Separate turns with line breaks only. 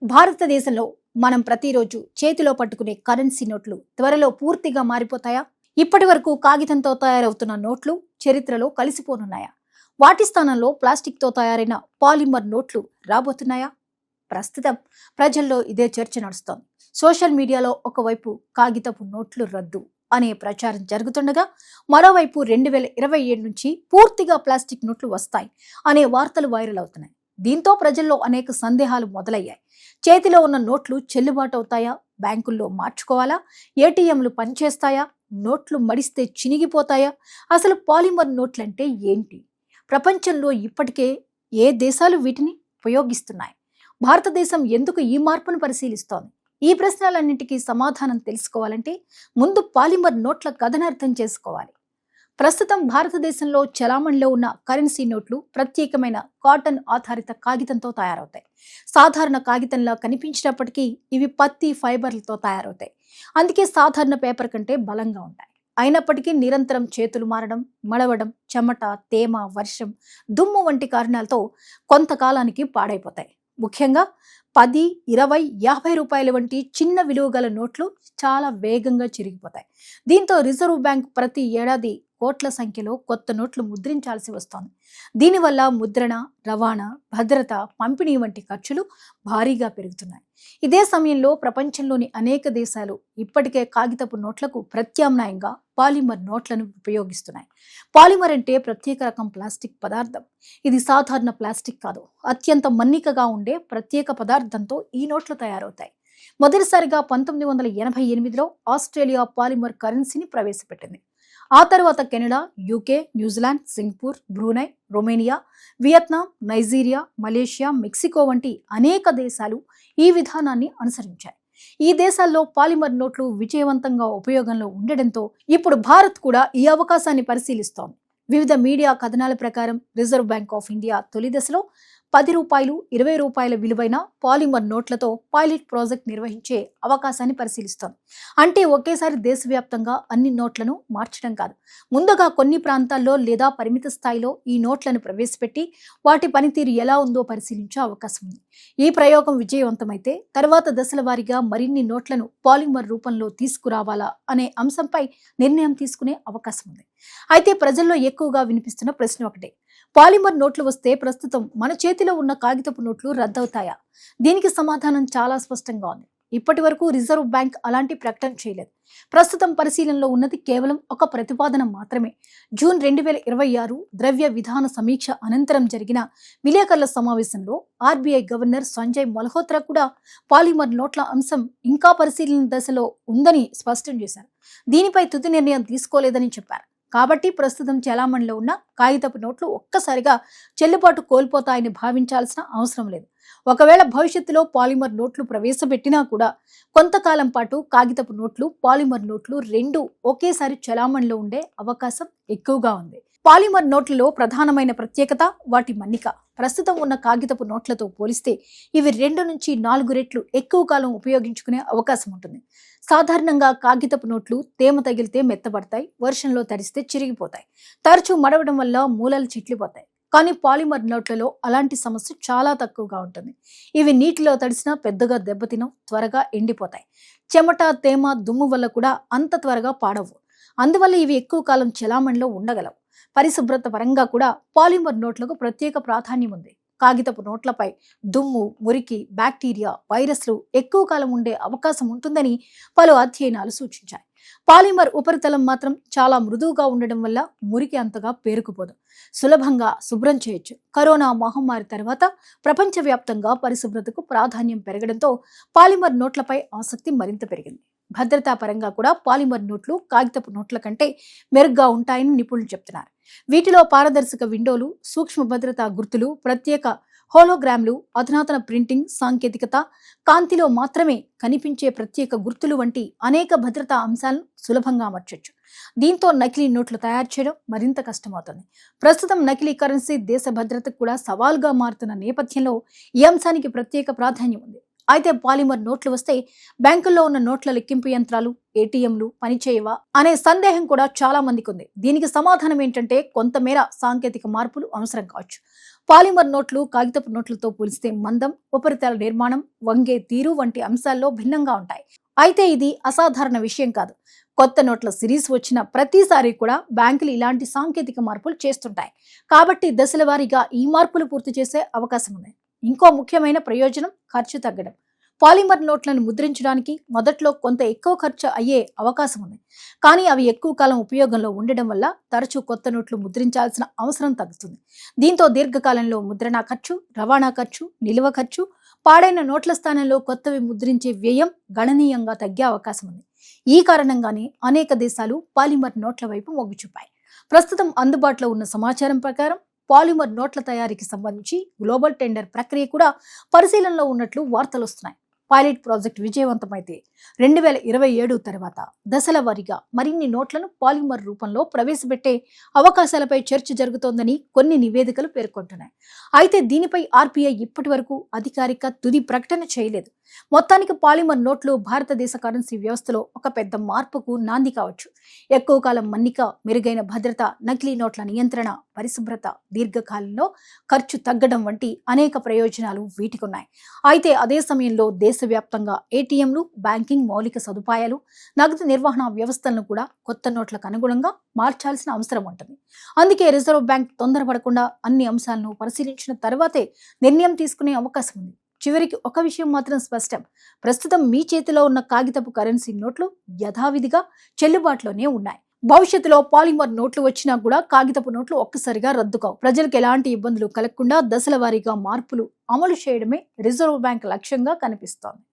భారతదేశంలో మనం ప్రతిరోజు చేతిలో పట్టుకునే కరెన్సీ నోట్లు త్వరలో పూర్తిగా మారిపోతాయా? ఇప్పటి వరకు కాగితంతో తయారవుతున్న నోట్లు చరిత్రలో కలిసిపోనున్నాయా? వాటి స్థానంలో ప్లాస్టిక్తో తయారైన పాలిమర్ నోట్లు రాబోతున్నాయా? ప్రస్తుతం ప్రజల్లో ఇదే చర్చ నడుస్తోంది. సోషల్ మీడియాలో ఒకవైపు కాగితపు నోట్లు రద్దు అనే ప్రచారం జరుగుతుండగా, మరోవైపు 2027 నుంచి పూర్తిగా ప్లాస్టిక్ నోట్లు వస్తాయి అనే వార్తలు వైరల్ అవుతున్నాయి. దీంతో ప్రజల్లో అనేక సందేహాలు మొదలయ్యాయి. చేతిలో ఉన్న నోట్లు చెల్లుబాటు అవుతాయా? బ్యాంకుల్లో మార్చుకోవాలా? ఏటీఎంలు పనిచేస్తాయా? నోట్లు మడిస్తే చినిగిపోతాయా? అసలు పాలిమర్ నోట్లంటే ఏంటి? ప్రపంచంలో ఇప్పటికే ఏ దేశాలు వీటిని ఉపయోగిస్తున్నాయి? భారతదేశం ఎందుకు ఈ మార్పును పరిశీలిస్తోంది? ఈ ప్రశ్నలన్నింటికీ సమాధానం తెలుసుకోవాలంటే ముందు పాలిమర్ నోట్ల కథను అర్థం చేసుకోవాలి. ప్రస్తుతం భారతదేశంలో చలామణిలో ఉన్న కరెన్సీ నోట్లు ప్రత్యేకమైన కాటన్ ఆధారిత కాగితంతో తయారవుతాయి. సాధారణ కాగితంలా కనిపించినప్పటికీ ఇవి పత్తి ఫైబర్లతో తయారవుతాయి. అందుకే సాధారణ పేపర్ కంటే బలంగా ఉంటాయి. అయినప్పటికీ నిరంతరం చేతులు మారడం, మడవడం, చెమట, తేమ, వర్షం, దుమ్ము వంటి కారణాలతో కొంతకాలానికి పాడైపోతాయి. ముఖ్యంగా 10, 20, 50 రూపాయల వంటి చిన్న విలువ గల నోట్లు చాలా వేగంగా చిరిగిపోతాయి. దీంతో రిజర్వ్ బ్యాంక్ ప్రతి ఏడాది కోట్ల సంఖ్యలో కొత్త నోట్లు ముద్రించాల్సి వస్తోంది. దీనివల్ల ముద్రణ, రవాణా, భద్రత, పంపిణీ వంటి ఖర్చులు భారీగా పెరుగుతున్నాయి. ఇదే సమయంలో ప్రపంచంలోని అనేక దేశాలు ఇప్పటికే కాగితపు నోట్లకు ప్రత్యామ్నాయంగా పాలిమర్ నోట్లను ఉపయోగిస్తున్నాయి. పాలిమర్ అంటే ప్రత్యేక రకం ప్లాస్టిక్ పదార్థం. ఇది సాధారణ ప్లాస్టిక్ కాదు, అత్యంత మన్నికగా ఉండే ప్రత్యేక పదార్థంతో ఈ నోట్లు తయారవుతాయి. మొదటిసారిగా 1988లో ఆస్ట్రేలియా పాలిమర్ కరెన్సీని ప్రవేశపెట్టింది. ఆ తర్వాత Canada, UK, New Zealand, Singapore, Brunei, Romania, Vietnam, Nigeria, Malaysia, Mexico వంటి అనేక దేశాలు ఈ విధానాన్ని అనుసరించాయి. ఈ దేశాల్లో పాలిమర్ నోట్లు విజయవంతంగా ఉపయోగంలో ఉండడంతో ఇప్పుడు భారత్ కూడా ఈ అవకాశాన్ని పరిశీలిస్తోంది. వివిధ మీడియా కథనాల ప్రకారం రిజర్వ్ బ్యాంక్ ఆఫ్ ఇండియా తొలి దశలో 10 రూపాయలు, 20 రూపాయల విలువైన పాలిమర్ నోట్లతో పైలట్ ప్రాజెక్ట్ నిర్వహించే అవకాశాన్ని పరిశీలిస్తోంది. అంటే ఒకేసారి దేశవ్యాప్తంగా అన్ని నోట్లను మార్చడం కాదు, ముందుగా కొన్ని ప్రాంతాల్లో లేదా పరిమిత స్థాయిలో ఈ నోట్లను ప్రవేశపెట్టి వాటి పనితీరు ఎలా ఉందో పరిశీలించే అవకాశం ఉంది. ఈ ప్రయోగం విజయవంతమైతే తర్వాత దశల వారీగా మరిన్ని నోట్లను పాలిమర్ రూపంలో తీసుకురావాలా అనే అంశంపై నిర్ణయం తీసుకునే అవకాశం ఉంది. అయితే ప్రజల్లో ఎక్కువగా వినిపిస్తున్న ప్రశ్న ఒకటే: పాలిమర్ నోట్లు వస్తే ప్రస్తుతం మన చేతిలో ఉన్న కాగితపు నోట్లు రద్దవుతాయా? దీనికి సమాధానం చాలా స్పష్టంగా ఉంది. ఇప్పటి వరకు రిజర్వ్ బ్యాంక్ అలాంటి ప్రకటన చేయలేదు. ప్రస్తుతం పరిశీలనలో ఉన్నది కేవలం ఒక ప్రతిపాదన మాత్రమే. జూన్ 2026 ద్రవ్య విధాన సమీక్ష అనంతరం జరిగిన విలేకరుల సమావేశంలో ఆర్బీఐ గవర్నర్ సంజయ్ మల్హోత్రా కూడా పాలిమర్ నోట్ల అంశం ఇంకా పరిశీలన దశలో ఉందని స్పష్టం చేశారు. దీనిపై తుది నిర్ణయం తీసుకోలేదని చెప్పారు. కాబట్టి ప్రస్తుతం చలామణిలో ఉన్న కాగితపు నోట్లు ఒక్కసారిగా చెల్లుబాటు కోల్పోతాయని భావించాల్సిన అవసరం లేదు. ఒకవేళ భవిష్యత్తులో పాలిమర్ నోట్లు ప్రవేశపెట్టినా కూడా కొంతకాలం పాటు కాగితపు నోట్లు, పాలిమర్ నోట్లు రెండూ ఒకేసారి చలామణిలో ఉండే అవకాశం ఎక్కువగా ఉంది. పాలిమర్ నోట్లలో ప్రధానమైన ప్రత్యేకత వాటి మన్నిక. ప్రస్తుతం ఉన్న కాగితపు నోట్లతో పోలిస్తే ఇవి 2 నుంచి 4 రెట్లు ఎక్కువ కాలం ఉపయోగించుకునే అవకాశం ఉంటుంది. సాధారణంగా కాగితపు నోట్లు తేమ తగిలితే మెత్తబడతాయి, వర్షంలో తడిస్తే చిరిగిపోతాయి, తరచూ మడవడం వల్ల మూలలు చిట్లిపోతాయి. కానీ పాలిమర్ నోట్లలో అలాంటి సమస్య చాలా తక్కువగా ఉంటుంది. ఇవి నీటిలో తడిసినా పెద్దగా దెబ్బతినవు, త్వరగా ఎండిపోతాయి. చెమట, తేమ, దుమ్ము వల్ల కూడా అంత త్వరగా పాడవు. అందువల్ల ఇవి ఎక్కువ కాలం చలామణిలో ఉండగలవు. పరిశుభ్రత పరంగా కూడా పాలిమర్ నోట్లకు ప్రత్యేక ప్రాధాన్యం ఉంది. కాగితపు నోట్లపై దుమ్ము, మురికి, బ్యాక్టీరియా, వైరస్లు ఎక్కువ కాలం ఉండే అవకాశం ఉంటుందని పలు అధ్యయనాలు సూచించాయి. పాలిమర్ ఉపరితలం మాత్రం చాలా మృదువుగా ఉండడం వల్ల మురికి అంతగా పేరుకుపోదు, సులభంగా శుభ్రం చేయొచ్చు. కరోనా మహమ్మారి తర్వాత ప్రపంచవ్యాప్తంగా పరిశుభ్రతకు ప్రాధాన్యం పెరగడంతో పాలిమర్ నోట్లపై ఆసక్తి మరింత పెరిగింది. భద్రతా పరంగా కూడా పాలిమర్ నోట్లు కాగితపు నోట్ల కంటే మెరుగ్గా ఉంటాయని నిపుణులు చెప్తున్నారు. వీటిలో పారదర్శక విండోలు, సూక్ష్మ భద్రతా గుర్తులు, ప్రత్యేక హోలోగ్రామ్లు, అధునాతన ప్రింటింగ్ సాంకేతికత, కాంతిలో మాత్రమే కనిపించే ప్రత్యేక గుర్తులు వంటి అనేక భద్రతా అంశాలను సులభంగా అమర్చొచ్చు. దీంతో నకిలీ నోట్లు తయారు చేయడం మరింత కష్టమవుతుంది. ప్రస్తుతం నకిలీ కరెన్సీ దేశ భద్రతకు కూడా సవాల్గా మారుతున్న నేపథ్యంలో ఈ అంశానికి ప్రత్యేక ప్రాధాన్యం ఉంది. అయితే పాలిమర్ నోట్లు వస్తే బ్యాంకుల్లో ఉన్న నోట్ల లెక్కింపు యంత్రాలు, ఏటీఎంలు పనిచేయవా అనే సందేహం కూడా చాలా మందికి ఉంది. దీనికి సమాధానం ఏంటంటే కొంతమేర సాంకేతిక మార్పులు అవసరం కావచ్చు. పాలిమర్ నోట్లు కాగితపు నోట్లతో పోలిస్తే మందం, ఉపరితల నిర్మాణం, వంగే తీరు వంటి అంశాల్లో భిన్నంగా ఉంటాయి. అయితే ఇది అసాధారణ విషయం కాదు. కొత్త నోట్ల సిరీస్ వచ్చిన ప్రతిసారి కూడా బ్యాంకులు ఇలాంటి సాంకేతిక మార్పులు చేస్తుంటాయి. కాబట్టి దశల వారీగా ఈ మార్పులు పూర్తి చేసే అవకాశం ఉంది. ఇంకో ముఖ్యమైన ప్రయోజనం ఖర్చు తగ్గడం. పాలిమర్ నోట్లను ముద్రించడానికి మొదట్లో కొంత ఎక్కువ ఖర్చు అయ్యే అవకాశం ఉంది. కానీ అవి ఎక్కువ కాలం ఉపయోగంలో ఉండడం వల్ల తరచూ కొత్త నోట్లు ముద్రించాల్సిన అవసరం తగ్గుతుంది. దీంతో దీర్ఘకాలంలో ముద్రణ ఖర్చు, రవాణా ఖర్చు, నిల్వ ఖర్చు, పాడైన నోట్ల స్థానంలో కొత్తవి ముద్రించే వ్యయం గణనీయంగా తగ్గే అవకాశం ఉంది. ఈ కారణంగానే అనేక దేశాలు పాలిమర్ నోట్ల వైపు మొగ్గు చూపాయి. ప్రస్తుతం అందుబాటులో ఉన్న సమాచారం ప్రకారం పాలిమర్ నోట్ల తయారీకి సంబంధించి గ్లోబల్ టెండర్ ప్రక్రియ కూడా పరిశీలనలో ఉన్నట్లు వార్తలు వస్తున్నాయి. పైలట్ ప్రాజెక్ట్ విజయవంతమైతే 2027 తర్వాత దశల వారీగా మరిన్ని నోట్లను పాలిమర్ రూపంలో ప్రవేశపెట్టే అవకాశాలపై చర్చ జరుగుతోందని కొన్ని నివేదికలు పేర్కొంటున్నాయి. అయితే దీనిపై ఆర్బీఐ ఇప్పటి వరకు అధికారిక తుది ప్రకటన చేయలేదు. మొత్తానికి పాలిమర్ నోట్లు భారతదేశ కరెన్సీ వ్యవస్థలో ఒక పెద్ద మార్పుకు నాంది కావచ్చు. ఎక్కువ కాలం మన్నిక, మెరుగైన భద్రత, నకిలీ నోట్ల నియంత్రణ, పరిశుభ్రత, దీర్ఘకాలంలో ఖర్చు తగ్గడం వంటి అనేక ప్రయోజనాలు వీటికున్నాయి. అయితే అదే సమయంలో దేశవ్యాప్తంగా ఏటీఎంలు, బ్యాంకింగ్ మౌలిక సదుపాయాలు, నగదు నిర్వహణ వ్యవస్థలను కూడా కొత్త నోట్లకు అనుగుణంగా మార్చాల్సిన అవసరం ఉంటుంది. అందుకే రిజర్వ్ బ్యాంక్ తొందరపడకుండా అన్ని అంశాలను పరిశీలించిన తర్వాతే నిర్ణయం తీసుకునే అవకాశం ఉంది. చివరికి ఒక విషయం మాత్రం స్పష్టం. ప్రస్తుతం మీ చేతిలో ఉన్న కాగితపు కరెన్సీ నోట్లు యథావిధిగా చెల్లుబాటులోనే ఉన్నాయి. భవిష్యత్తులో పాలిమర్ నోట్లు వచ్చినా కూడా కాగితపు నోట్లు ఒక్కసారిగా రద్దు కావు. ప్రజలకు ఎలాంటి ఇబ్బందులు కలగకుండా దశల వారీగా మార్పులు అమలు చేయడమే రిజర్వ్ బ్యాంక్ లక్ష్యంగా కనిపిస్తోంది.